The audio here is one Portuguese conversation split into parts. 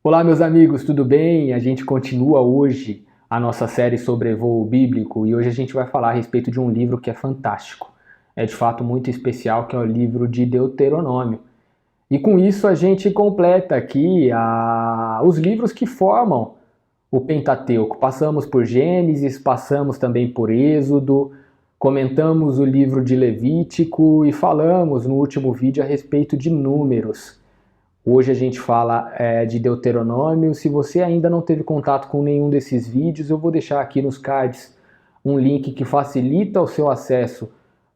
Olá, meus amigos, tudo bem? A gente continua hoje a nossa série sobre voo bíblico e hoje a gente vai falar a respeito de um livro que é fantástico. É de fato muito especial, que é o livro de Deuteronômio. E com isso a gente completa aqui os livros que formam o Pentateuco. Passamos por Gênesis, passamos também por Êxodo, comentamos o livro de Levítico e falamos no último vídeo a respeito de Números. Hoje a gente fala de Deuteronômio. Se você ainda não teve contato com nenhum desses vídeos, eu vou deixar aqui nos cards um link que facilita o seu acesso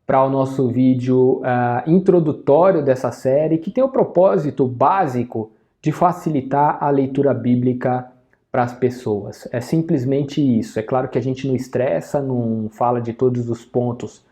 para o nosso vídeo introdutório dessa série, que tem o propósito básico de facilitar a leitura bíblica para as pessoas. É simplesmente isso. É claro que a gente não estressa, não fala de todos os pontos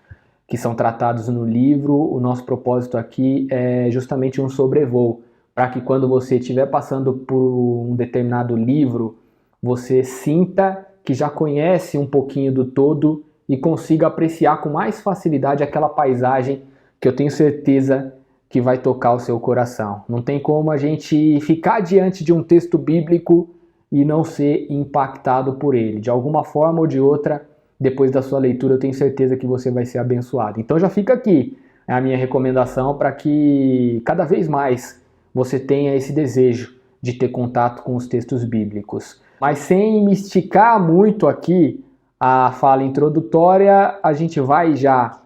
que são tratados no livro. O nosso propósito aqui é justamente um sobrevoo, para que quando você estiver passando por um determinado livro, você sinta que já conhece um pouquinho do todo e consiga apreciar com mais facilidade aquela paisagem que eu tenho certeza que vai tocar o seu coração. Não tem como a gente ficar diante de um texto bíblico e não ser impactado por ele. De alguma forma ou de outra, depois da sua leitura, eu tenho certeza que você vai ser abençoado. Então já fica aqui a minha recomendação para que cada vez mais você tenha esse desejo de ter contato com os textos bíblicos. Mas sem me esticar muito aqui a fala introdutória, a gente vai já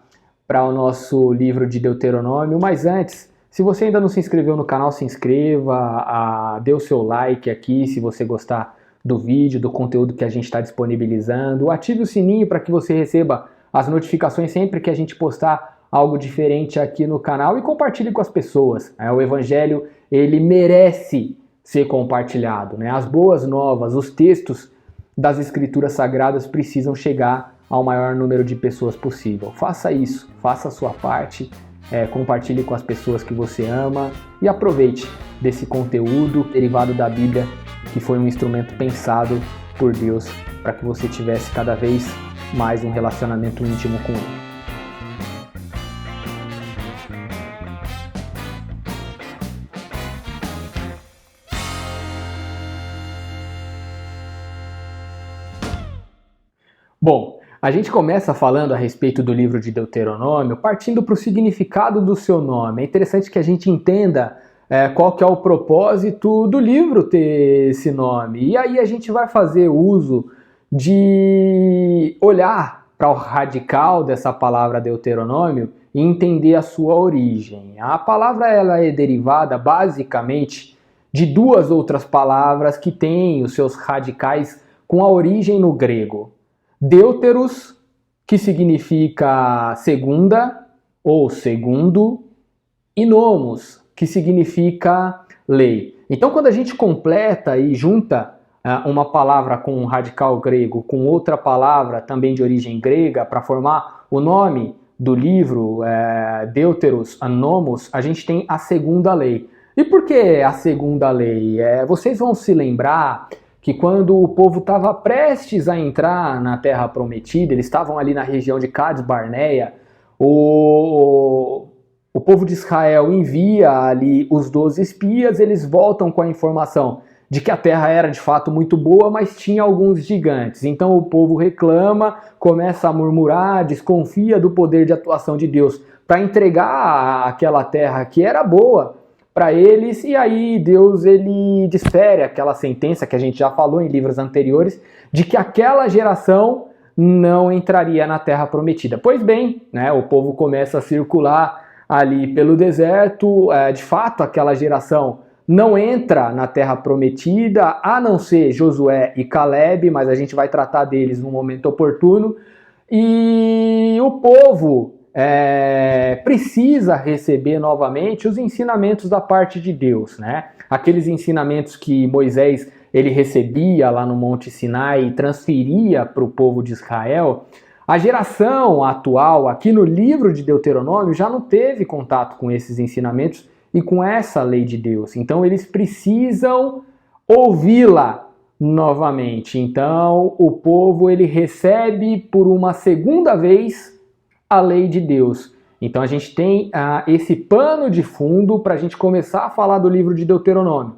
para o nosso livro de Deuteronômio. Mas antes, se você ainda não se inscreveu no canal, se inscreva, dê o seu like aqui se você gostar do vídeo, do conteúdo que a gente está disponibilizando. Ative o sininho para que você receba as notificações sempre que a gente postar algo diferente aqui no canal e compartilhe com as pessoas. O Evangelho, ele merece ser compartilhado, né? As boas novas, os textos das Escrituras Sagradas precisam chegar ao maior número de pessoas possível. Faça isso, faça a sua parte, compartilhe com as pessoas que você ama e aproveite desse conteúdo derivado da Bíblia, que foi um instrumento pensado por Deus para que você tivesse cada vez mais um relacionamento íntimo com Ele. Bom, a gente começa falando a respeito do livro de Deuteronômio, partindo para o significado do seu nome. É interessante que a gente entenda qual que é o propósito do livro ter esse nome. E aí a gente vai fazer uso de olhar para o radical dessa palavra Deuteronômio e entender a sua origem. A palavra ela é derivada basicamente de duas outras palavras que têm os seus radicais com a origem no grego. Deuteros, que significa segunda ou segundo, e nomos, que significa lei. Então, quando a gente completa e junta uma palavra com um radical grego com outra palavra também de origem grega para formar o nome do livro, Deuteros Nomos, a gente tem a segunda lei. E por que a segunda lei? Vocês vão se lembrar que quando o povo estava prestes a entrar na Terra Prometida, eles estavam ali na região de Cades Barneia, o povo de Israel envia ali os 12 espias, eles voltam com a informação de que a terra era de fato muito boa, mas tinha alguns gigantes. Então o povo reclama, começa a murmurar, desconfia do poder de atuação de Deus para entregar aquela terra que era boa para eles, e aí Deus ele desfere aquela sentença que a gente já falou em livros anteriores, de que aquela geração não entraria na Terra Prometida. Pois bem, né, o povo começa a circular ali pelo deserto, de fato aquela geração não entra na Terra Prometida, a não ser Josué e Caleb, mas a gente vai tratar deles no momento oportuno, e o povo precisa receber novamente os ensinamentos da parte de Deus, né? Aqueles ensinamentos que Moisés ele recebia lá no Monte Sinai e transferia para o povo de Israel. A geração atual, aqui no livro de Deuteronômio, já não teve contato com esses ensinamentos e com essa lei de Deus. Então eles precisam ouvi-la novamente. Então o povo ele recebe por uma segunda vez a lei de Deus. Então a gente tem esse pano de fundo para a gente começar a falar do livro de Deuteronômio.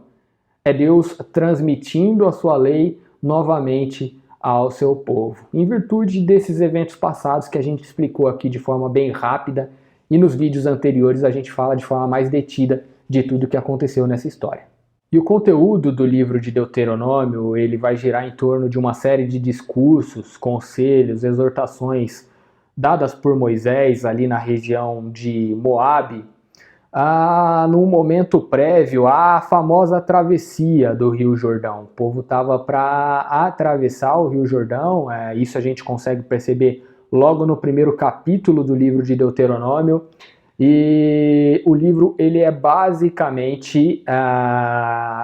é Deus transmitindo a sua lei novamente ao seu povo. Em virtude desses eventos passados que a gente explicou aqui de forma bem rápida, e nos vídeos anteriores a gente fala de forma mais detida de tudo o que aconteceu nessa história. E o conteúdo do livro de Deuteronômio, ele vai girar em torno de uma série de discursos, conselhos, exortações dadas por Moisés ali na região de Moabe, num momento prévio à famosa travessia do Rio Jordão. O povo estava para atravessar o Rio Jordão, isso a gente consegue perceber logo no primeiro capítulo do livro de Deuteronômio, e o livro ele é basicamente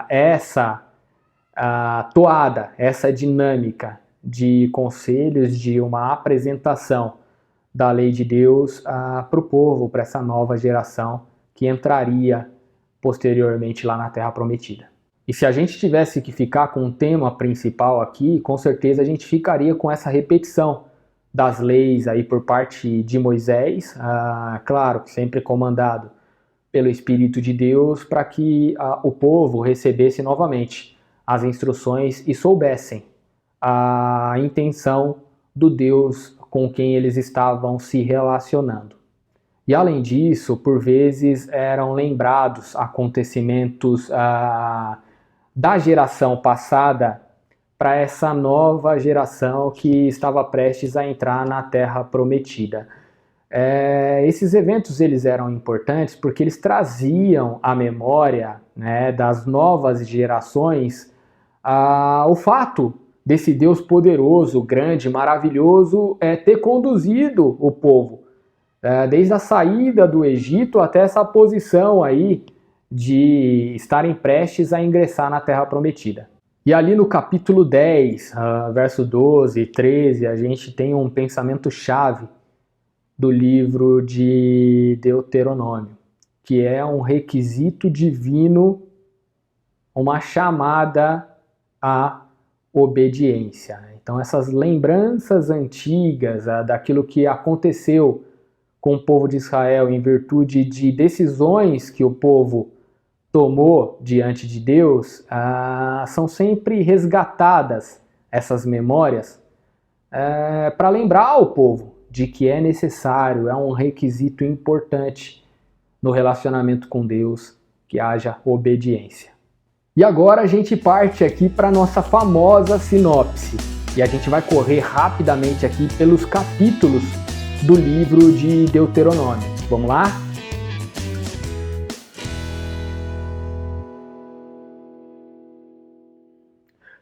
essa toada, essa dinâmica de conselhos, de uma apresentação da lei de Deus para o povo, para essa nova geração que entraria posteriormente lá na Terra Prometida. E se a gente tivesse que ficar com um tema principal aqui, com certeza a gente ficaria com essa repetição das leis aí por parte de Moisés, claro que sempre comandado pelo Espírito de Deus, para que o povo recebesse novamente as instruções e soubessem a intenção do Deus com quem eles estavam se relacionando. E além disso, por vezes eram lembrados acontecimentos da geração passada para essa nova geração que estava prestes a entrar na Terra Prometida. Esses eventos eles eram importantes porque eles traziam à memória, né, das novas gerações o fato desse Deus poderoso, grande, maravilhoso ter conduzido o povo desde a saída do Egito até essa posição aí de estarem prestes a ingressar na Terra Prometida. E ali no capítulo 10, verso 12 e 13, a gente tem um pensamento-chave do livro de Deuteronômio, que é um requisito divino, uma chamada à obediência. Então essas lembranças antigas daquilo que aconteceu com o povo de Israel em virtude de decisões que o povo tomou diante de Deus, são sempre resgatadas essas memórias para lembrar o povo de que é necessário, é um requisito importante no relacionamento com Deus que haja obediência. E agora a gente parte aqui para a nossa famosa sinopse. E a gente vai correr rapidamente aqui pelos capítulos do livro de Deuteronômio. Vamos lá?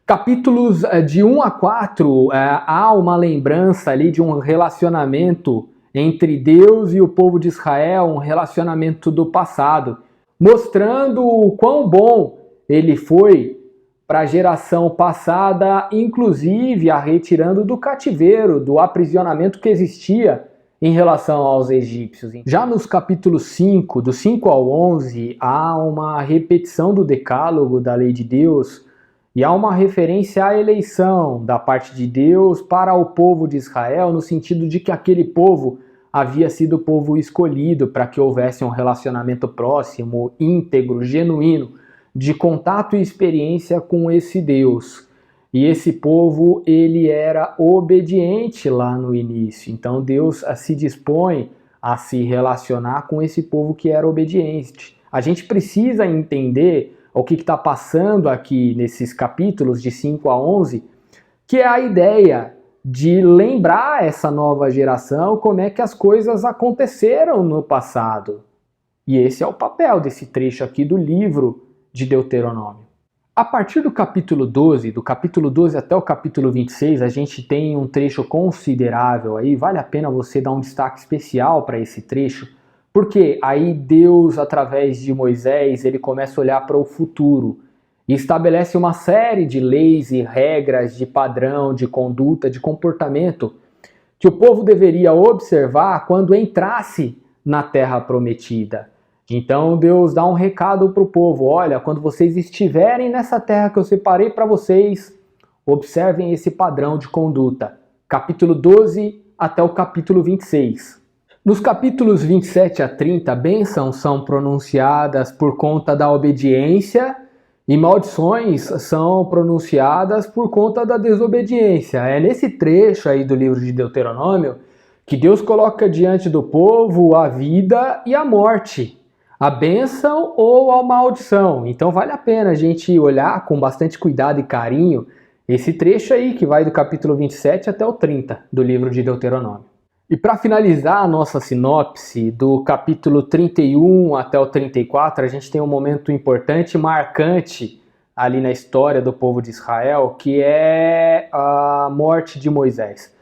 Capítulos de 1 a 4, há uma lembrança ali de um relacionamento entre Deus e o povo de Israel, um relacionamento do passado, mostrando o quão bom ele foi para a geração passada, inclusive a retirando do cativeiro, do aprisionamento que existia em relação aos egípcios. Já nos capítulos 5, do 5 ao 11, há uma repetição do decálogo da lei de Deus e há uma referência à eleição da parte de Deus para o povo de Israel, no sentido de que aquele povo havia sido o povo escolhido para que houvesse um relacionamento próximo, íntegro, genuíno, de contato e experiência com esse Deus. E esse povo, ele era obediente lá no início. Então Deus se dispõe a se relacionar com esse povo que era obediente. A gente precisa entender o que está passando aqui nesses capítulos de 5 a 11, que é a ideia de lembrar essa nova geração como é que as coisas aconteceram no passado. E esse é o papel desse trecho aqui do livro de Deuteronômio. A partir do capítulo 12 até o capítulo 26, a gente tem um trecho considerável aí, vale a pena você dar um destaque especial para esse trecho, porque aí Deus, através de Moisés, ele começa a olhar para o futuro e estabelece uma série de leis e regras de padrão, de conduta, de comportamento que o povo deveria observar quando entrasse na Terra Prometida. Então Deus dá um recado para o povo: olha, quando vocês estiverem nessa terra que eu separei para vocês, observem esse padrão de conduta. Capítulo 12 até o capítulo 26. Nos capítulos 27 a 30, bênçãos são pronunciadas por conta da obediência E maldições são pronunciadas por conta da desobediência. É nesse trecho aí do livro de Deuteronômio que Deus coloca diante do povo a vida e a morte, a bênção ou a maldição. Então vale a pena a gente olhar com bastante cuidado e carinho esse trecho aí que vai do capítulo 27 até o 30 do livro de Deuteronômio. E para finalizar a nossa sinopse, do capítulo 31 até o 34, a gente tem um momento importante, marcante ali na história do povo de Israel, que é a morte de Moisés.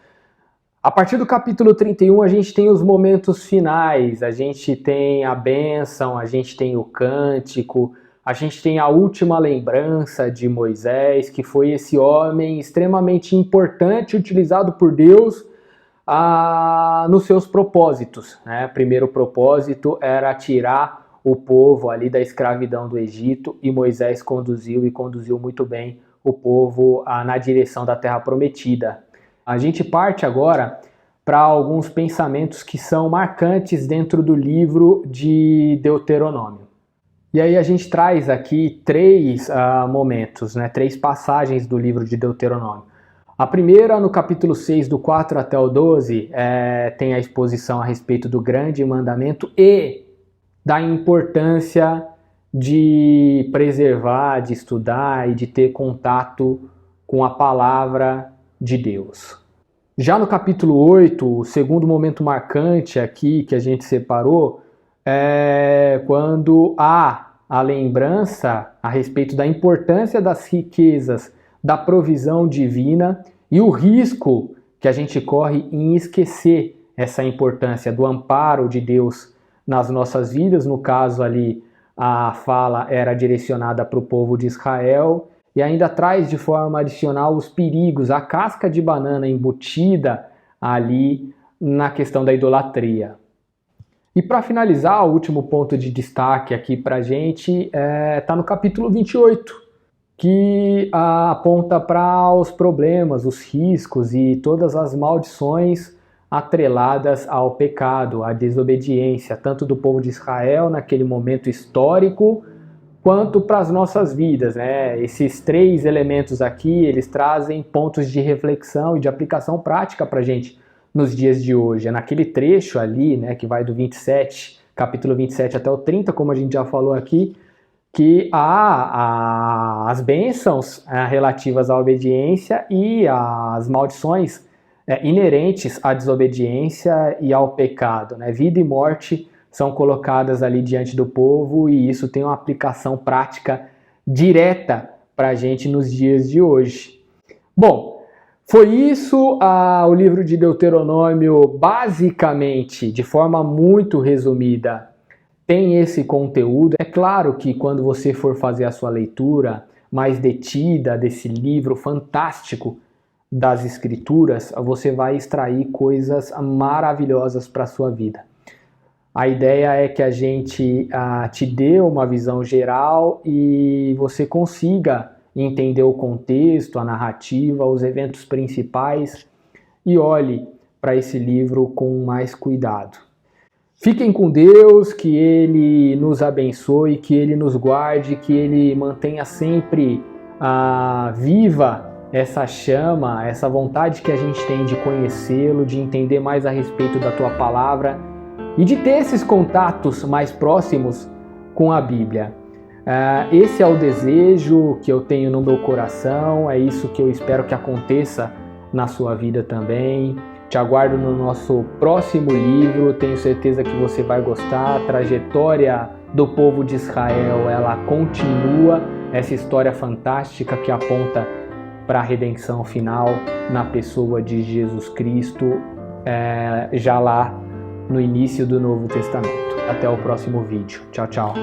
A partir do capítulo 31 a gente tem os momentos finais, a gente tem a bênção, a gente tem o cântico, a gente tem a última lembrança de Moisés, que foi esse homem extremamente importante, utilizado por Deus nos seus propósitos, né? Primeiro propósito era tirar o povo ali da escravidão do Egito, e Moisés conduziu muito bem o povo na direção da Terra Prometida. A gente parte agora para alguns pensamentos que são marcantes dentro do livro de Deuteronômio. E aí a gente traz aqui três momentos, né? Três passagens do livro de Deuteronômio. A primeira, no capítulo 6, do 4 até o 12, tem a exposição a respeito do grande mandamento e da importância de preservar, de estudar e de ter contato com a palavra de Deus. Já no capítulo 8, o segundo momento marcante aqui que a gente separou é quando há a lembrança a respeito da importância das riquezas da provisão divina e o risco que a gente corre em esquecer essa importância do amparo de Deus nas nossas vidas. No caso ali, a fala era direcionada para o povo de Israel, e ainda traz de forma adicional os perigos, a casca de banana embutida ali na questão da idolatria. E para finalizar, o último ponto de destaque aqui para a gente está no capítulo 28, que aponta para os problemas, os riscos e todas as maldições atreladas ao pecado, à desobediência, tanto do povo de Israel naquele momento histórico, quanto para as nossas vidas, né? Esses três elementos aqui, eles trazem pontos de reflexão e de aplicação prática para a gente nos dias de hoje. É naquele trecho ali, né, que vai do 27, capítulo 27 até o 30, como a gente já falou aqui, que há as bênçãos relativas à obediência e as maldições inerentes à desobediência e ao pecado, né? Vida e morte são colocadas ali diante do povo, e isso tem uma aplicação prática direta para a gente nos dias de hoje. Bom, foi isso o livro de Deuteronômio, basicamente, de forma muito resumida, tem esse conteúdo. É claro que quando você for fazer a sua leitura mais detida desse livro fantástico das Escrituras, você vai extrair coisas maravilhosas para a sua vida. A ideia é que a gente te dê uma visão geral e você consiga entender o contexto, a narrativa, os eventos principais, e olhe para esse livro com mais cuidado. Fiquem com Deus, que Ele nos abençoe, que Ele nos guarde, que Ele mantenha sempre viva essa chama, essa vontade que a gente tem de conhecê-lo, de entender mais a respeito da Tua Palavra e de ter esses contatos mais próximos com a Bíblia. Esse é o desejo que eu tenho no meu coração, é isso que eu espero que aconteça na sua vida também. Te aguardo no nosso próximo livro, tenho certeza que você vai gostar. A trajetória do povo de Israel, ela continua, essa história fantástica que aponta para a redenção final na pessoa de Jesus Cristo, já lá no início do Novo Testamento. Até o próximo vídeo. Tchau, tchau.